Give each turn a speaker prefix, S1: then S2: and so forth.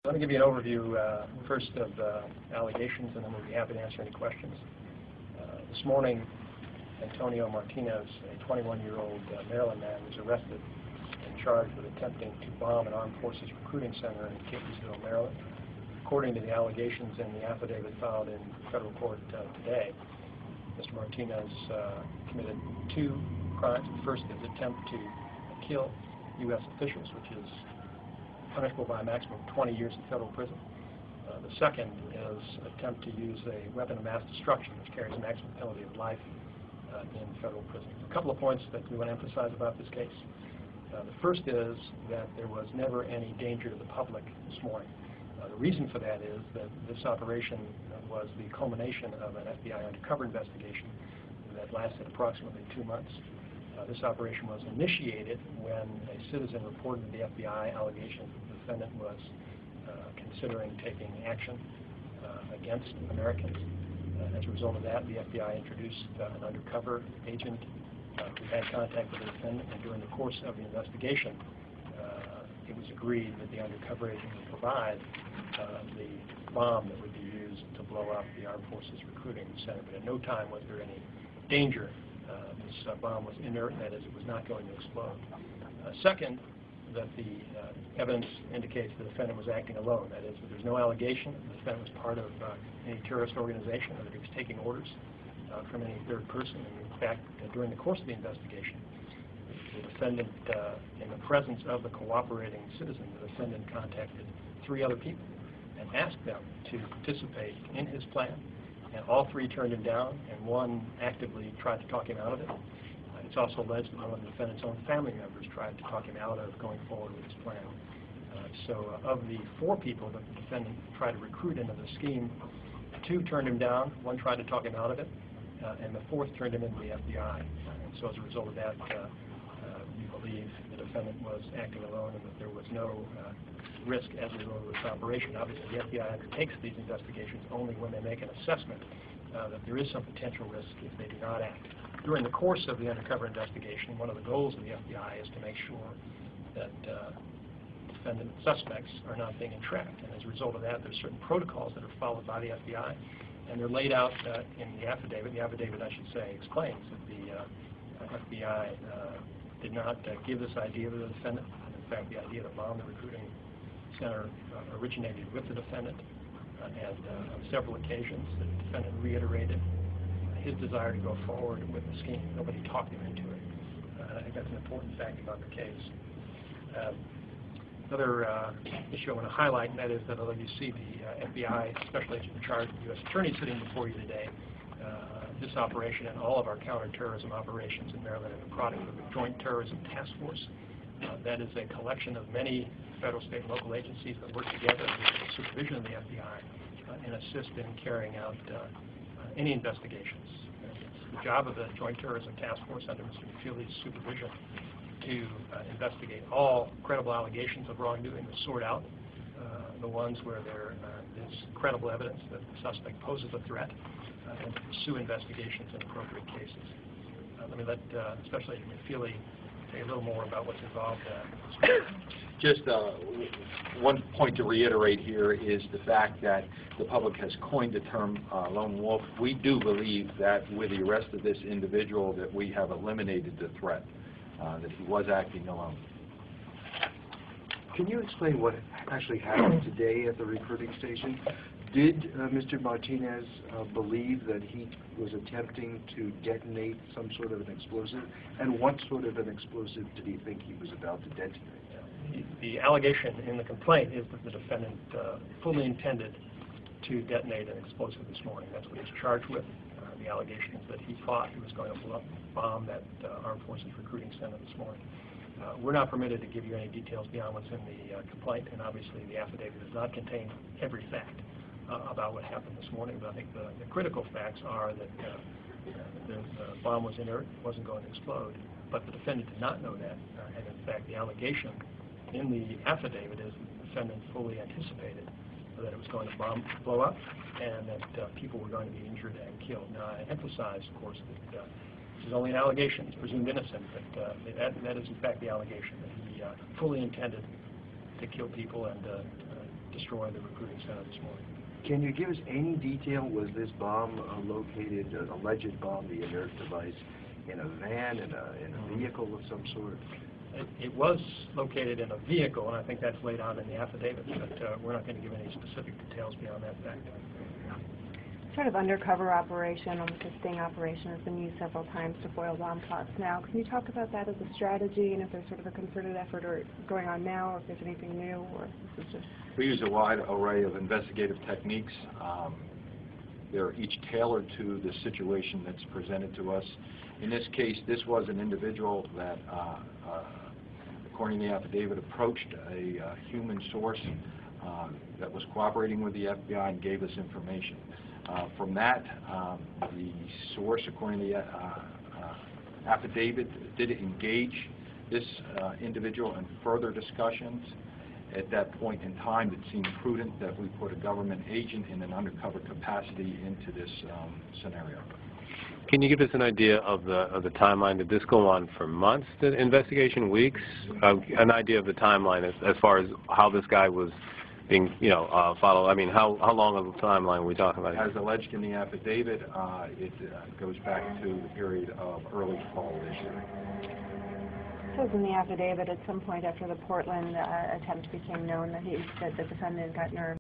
S1: Let me give you an overview first of allegations, and then we'll be happy to answer any questions. This morning, Antonio Martinez, a 21-year-old Maryland man, was arrested and charged with attempting to bomb an armed forces recruiting center in Catonsville, Maryland. According to the allegations in the affidavit filed in federal court today, Mr. Martinez committed two crimes. The first is attempt to kill U.S. officials, which is punishable by a maximum of 20 years in federal prison. The second is attempt to use a weapon of mass destruction, which carries a maximum penalty of life in federal prison. A couple of points that we want to emphasize about this case. The first is that there was never any danger to the public this morning. The reason for that is that this operation was the culmination of an FBI undercover investigation that lasted approximately 2 months. This operation was initiated when a citizen reported to the FBI allegations that the defendant was considering taking action against Americans. As a result of that, the FBI introduced an undercover agent who had contact with the defendant, and during the course of the investigation, it was agreed that the undercover agent would provide the bomb that would be used to blow up the Armed Forces Recruiting Center. But at no time was there any danger. This bomb was inert, that is, it was not going to explode. Second, that the evidence indicates the defendant was acting alone. That is, that there's no allegation that the defendant was part of any terrorist organization or that he was taking orders from any third person. And in fact, during the course of the investigation, the defendant, in the presence of the cooperating citizen, the defendant contacted 3 other people and asked them to participate in his plan. And all 3 turned him down, and 1 actively tried to talk him out of it. It's also alleged that one of the defendant's own family members tried to talk him out of going forward with his plan. So of the 4 people that the defendant tried to recruit into the scheme, 2 turned him down, 1 tried to talk him out of it, and the 4th turned him into the FBI. And so as a result of that, we believe the defendant was acting alone and that there was no risk as a result of this operation. Obviously, the FBI undertakes these investigations only when they make an assessment that there is some potential risk if they do not act. During the course of the undercover investigation, one of the goals of the FBI is to make sure that defendant suspects are not being entrapped. And as a result of that, there's certain protocols that are followed by the FBI, and they're laid out in the affidavit. The affidavit, I should say, explains that the FBI did not give this idea to the defendant. In fact, the idea to bomb the recruiting center originated with the defendant, and on several occasions the defendant reiterated his desire to go forward with the scheme. Nobody talked him into it. I think that's an important fact about the case. Another issue I want to highlight, and that is that although you see the FBI Special Agent in charge of the U.S. Attorney sitting before you today, this operation and all of our counterterrorism operations in Maryland are the product of the Joint Terrorism Task Force. That is a collection of many federal, state, and local agencies that work together with the supervision of the FBI and assist in carrying out any investigations. It's the job of the Joint Terrorism Task Force under Mr. McFeely's supervision to investigate all credible allegations of wrongdoing, to sort out the ones where there is credible evidence that the suspect poses a threat, and to pursue investigations in appropriate cases. Let me let Special Agent McFeely say a little more about what's involved.
S2: Just one point to reiterate here is the fact that the public has coined the term lone wolf. We do believe that with the arrest of this individual that we have eliminated the threat, that he was acting alone.
S3: Can you explain what actually happened today at the recruiting station? Did Mr. Martinez believe that he was attempting to detonate some sort of an explosive? And what sort of an explosive did he think he was about to detonate?
S1: The allegation in the complaint is that the defendant fully intended to detonate an explosive this morning. That's what he's charged with. The allegation is that he thought he was going to bomb that Armed Forces Recruiting Center this morning. We're not permitted to give you any details beyond what's in the complaint, and obviously the affidavit does not contain every fact about what happened this morning. But I think the critical facts are that the bomb was inert, wasn't going to explode, but the defendant did not know that. And in fact, the allegation in the affidavit is that the defendant fully anticipated that it was going to blow up and that people were going to be injured and killed. Now, I emphasize, of course, that this is only an allegation. It's presumed innocent, but that is, in fact, the allegation, that he fully intended to kill people and destroy the recruiting center this morning.
S3: Can you give us any detail? Was this bomb located, an alleged bomb, the inert device, in a van, in a vehicle of some sort?
S1: It was located in a vehicle, and I think that's laid out in the affidavit, but we're not going to give any specific details beyond that fact.
S4: Sort of undercover operation, almost a sting operation, has been used several times to foil bomb plots now. Can you talk about that as a strategy, and if there's sort of a concerted effort or going on now, or if there's anything new, or this is just...
S2: We use a wide array of investigative techniques. They're each tailored to the situation that's presented to us. In this case, this was an individual that, according to the affidavit, approached a human source that was cooperating with the FBI and gave us information. From that, the source, according to the affidavit, did engage this individual in further discussions. At that point in time, it seemed prudent that we put a government agent in an undercover capacity into this scenario.
S5: Can you give us an idea of the timeline? Did this go on for months, the investigation, weeks? An idea of the timeline as far as how this guy was being, followed. I mean, how long of a timeline are we talking about here?
S2: As alleged in the affidavit, it goes back to the period of early fall this year.
S4: It says in the affidavit at some point after the Portland attempt became known that the defendant got nerve